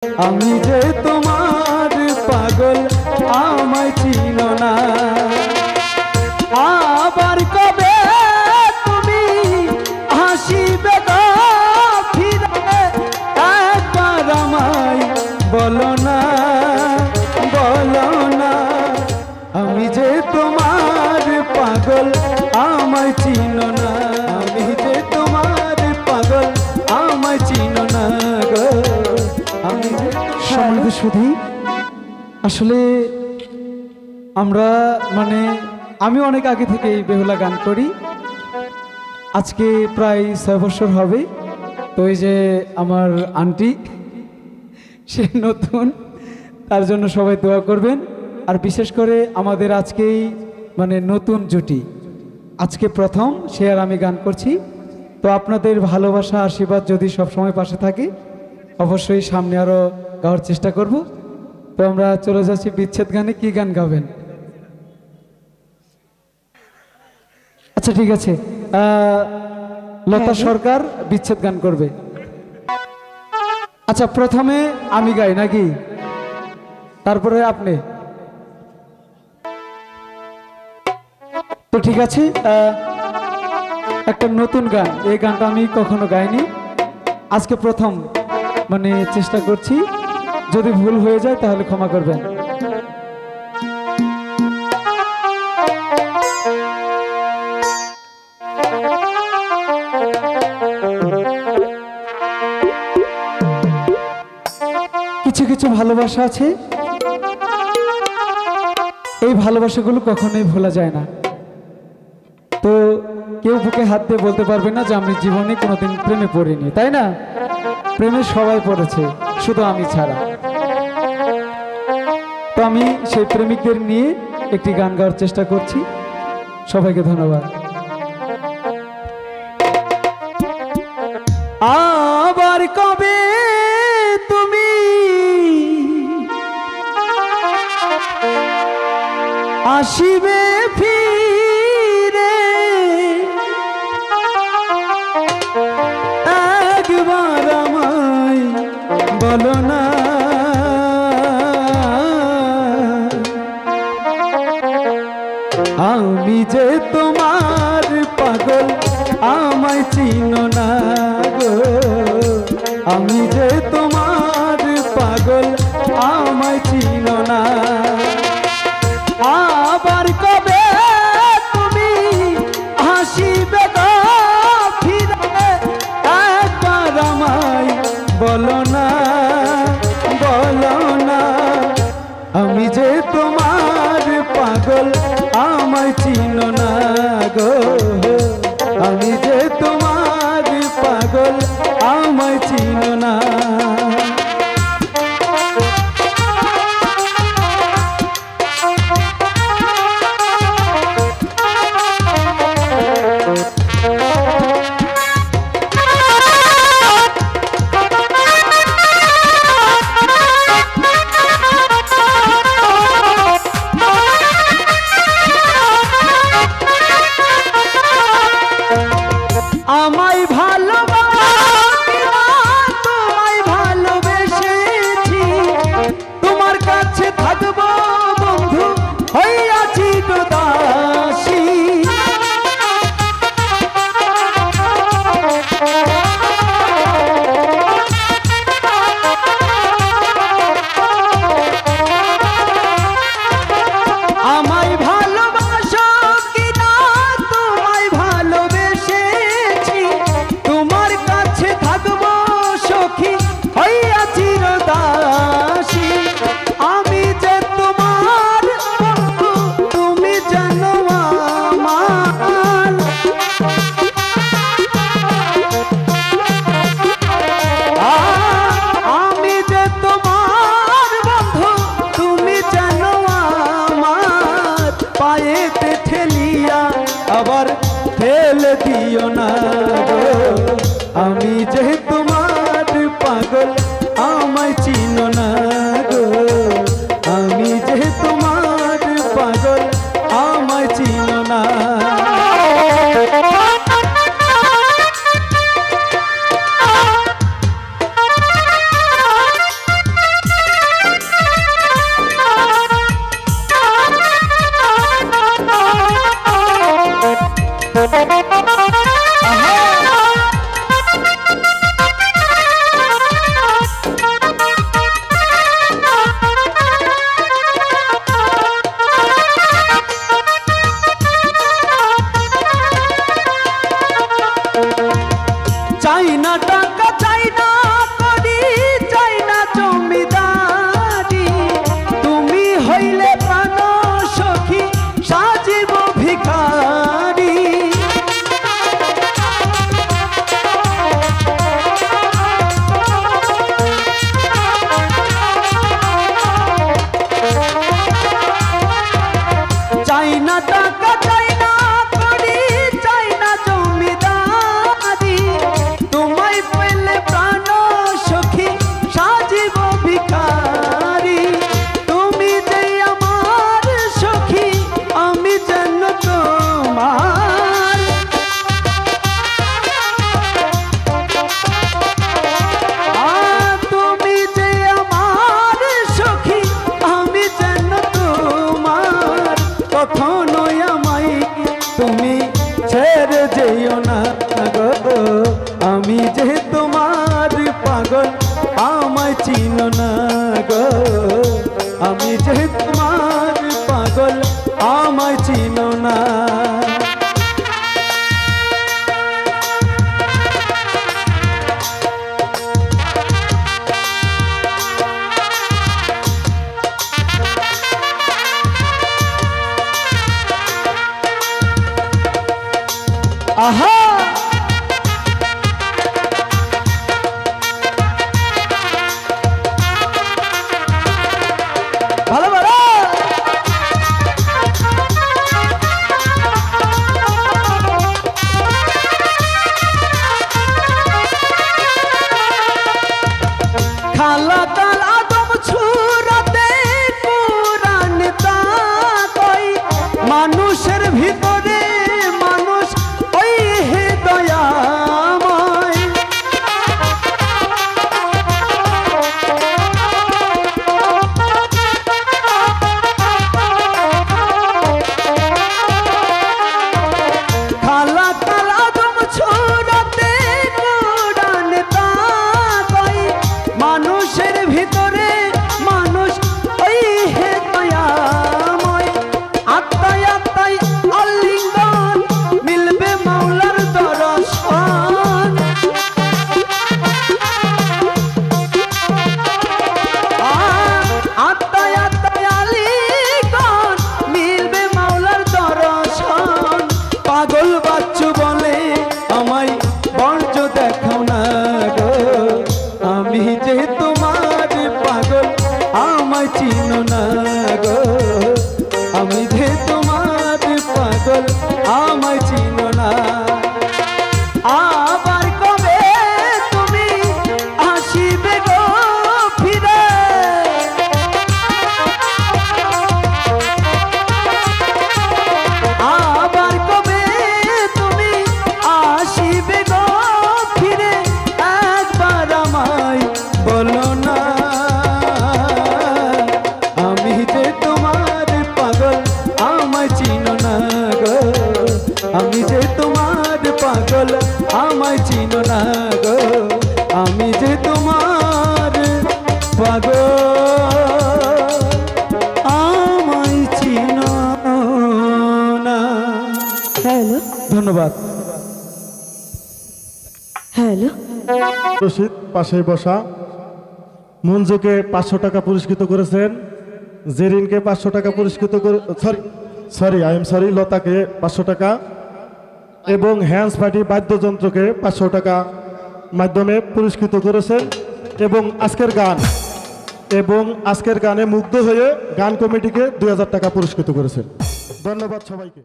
আমি যে তোমার পাগল আমায় চিনো না আবার কবে তুমি হাসিবে গো ফিরে একবার আমায় বলো না আমি যে তোমার পাগল আমায় চিনো না আমি যে তোমার পাগল আমায় চিনো না গো আমি সম্মানিত সুধী আসলে আমরা আমি অনেক আগে থেকে এই বেহুলা গান করি আজকে প্রায় 6 বছর হবে তো এই যে আমার আন্টি সে নতুন তার জন্য সবাই দোয়া করবেন আর বিশেষ করে আমাদের আজকেই নতুন জুটি আজকে প্রথম সে আর আমি গান করছি তো আপনাদের ভালোবাসা আশীর্বাদ যদি সব সময় পাশে থাকে অবশ্যই সামনে আরো গাওয়ার চেষ্টা করব তো আমরা চলে যাচ্ছি বিচ্ছেদ গানে কি গান গাবেন আচ্ছা ঠিক আছে লতা সরকার বিচ্ছেদ গান করবে আচ্ছা প্রথমে আমি গাই নাকি তারপরে আপনি তো ঠিক আছে একটা নতুন গান এই গানটা আমি কখনো গাইনি আজকে প্রথম চেষ্টা করছি যদি ভুল হয়ে যায় তাহলে ক্ষমা করবেন কিছু কিছু ভালোবাসা আছে এই ভালোবাসাগুলো কখনোই ভোলা যায় না তো কেউ বুকে হাত দিয়ে বলতে পারবে না যে আমি জীবনে কোনোদিন প্রেমে পড়িনি তাই না প্রেমে সবাই পড়েছে শুধু আমি ছাড়া তো আমি সেই প্রেমিকদের নিয়ে একটি গান গাওয়ার চেষ্টা করছি সবাইকে ধন্যবাদ আবার কবে তুমি আসিবে ফিরে একবার আমায় বলো না আমি যে তোমার পাগল আমায় চিনো না গো আমি যে তোমার পাগল আমায় চিনো না আবার কবে তুমি হাসিবে গো ফিরে একবার আমায় বলো না চিনো না গো আমি যে তোমার পাগল আমায় চিনো না আহা ভালো ভালো খালা কাল আদম ছুরাতে পুরান তাকই মানুষের ভিতরে মানুষ ওই হে দয়াময় খালা কাল আদম ছুরাতে পুরান তাকই মানুষের ভিতরে মানুষ ওই হে দয়াময় আত্মায় আত্মায় আলিঙ্গন মিলবে মাওলার দর্শন আত্মায় আত্মায় আলিঙ্গন মিলবে মাওলার দর্শন পাগল বাচ্চু বলে আমায় বর্জ্য দেখাও না গো আমি যে তোমার পাগল আমায় চিনো না গো আমি যে তোমার পাগল আমায় চিনো না আবার কবে তুমি আসিবে গো ফিরে আবার কবে তুমি আসিবে গো ফিরে একবার আমায় বলো না আমি যে তোমার পাগল আমায় চিনো না গো আমি যে তোমার পাগল আমায় চিনো না গো আমি যে তোমার পাগল আমায় চিনো না হ্যালো ধন্যবাদ হ্যালো রশিদ পাশে বসা মঞ্জুকে 500 টাকা পুরস্কৃত করেছেন জেরিনকে 500 টাকা পুরস্কৃত সরি লতাকে 500 টাকা এবং হ্যান্ডস পার্টি বাদ্যযন্ত্রকে 500 টাকা মাধ্যমে পুরস্কৃত করেছেন এবং আজকের গানে মুগ্ধ হয়ে গান কমিটিকে 2000 টাকা পুরস্কৃত করেছেন ধন্যবাদ সবাইকে।